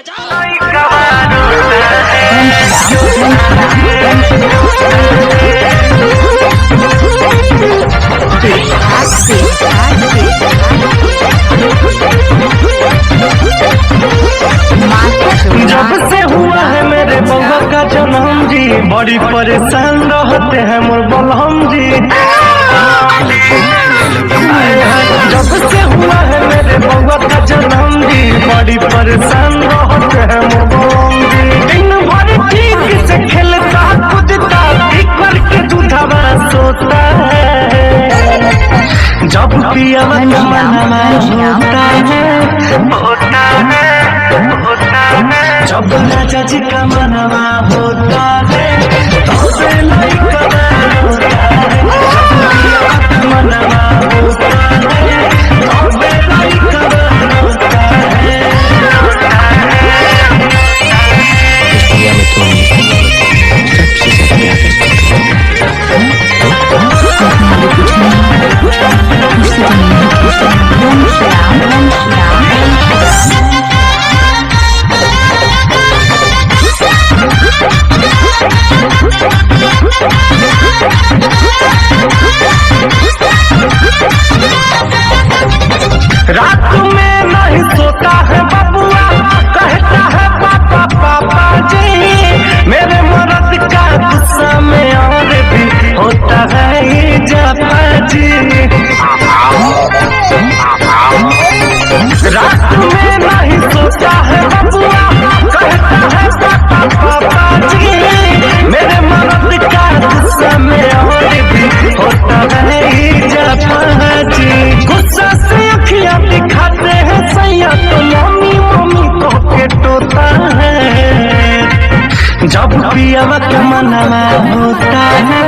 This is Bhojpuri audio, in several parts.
जब से हुआ है मेरे बउआ का जन्म जी, बड़ी परेशान रहते हैं मोर बलहम जी। जब से हुआ है मेरे बउआ का जन्म जी, बड़ी परेशान रहते हैं मोर बलहम जी। दिन भर ठीक से खेलता कूदता करके दूधवा सोता है। जब पिया मनवा होता है जब राजा जी का मनवा होता है तब लइका होता है। मनवा होता है तब लइका होता है। दुनिया में तुम सबसे रात में नहीं सोता है बबुआ, कहता है पापा पापा जी। मेरे मर्द का गुस्सा में और भी होता है ये जापा जी। रात में नहीं सोता है बबुआ, कहता है पापा पापा जी। मेरे मर्द का गुस्सा में और भी होता है ये जापा जी। गुस्सा से अखियां दिखाते हैं सैया तो मम्मी मम्मी को के टोता है। जब पिया का मनवा होता है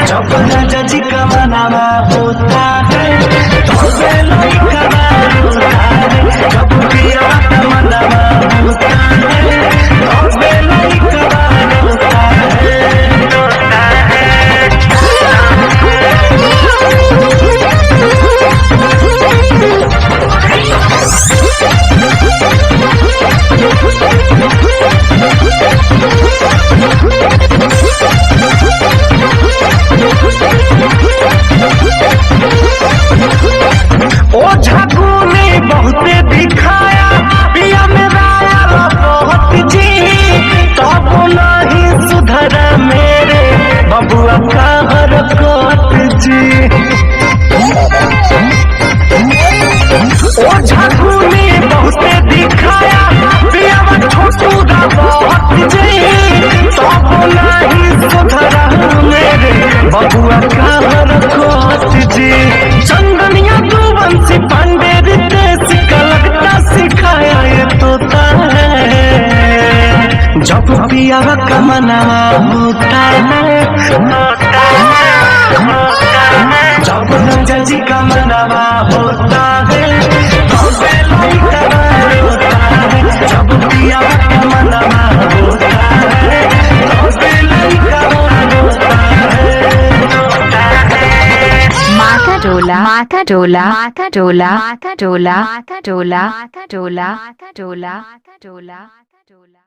जब राजा जी का मनवा होता है तब लइका होता है। जब पिया का मनवा होता है तब लइका होता है। ओझा ने बहुते दिखाया पिया मेरा बहुत जी, तब नहीं सुधरा मेरे बबुआ का हरकत जी। ओझा ने बहुते दिखाया पिया छोटू बहुत जी, तब नहीं सुधरा मेरे बबुआ का हरकत जी। चंदनिया वंशी पांडे रितेश का लगता सिखाया ये तोता है। जब पिया का मनवा होता है जब राजा जी का मनवा होता है तब लइका होता है। जब पिया का मनवा होता है तब लइका होता है। माथा डोला माथा डोला माथा डोला माथा डोला माथा डोला माथा डोला माथा डोला माथा डोला माथा डोला।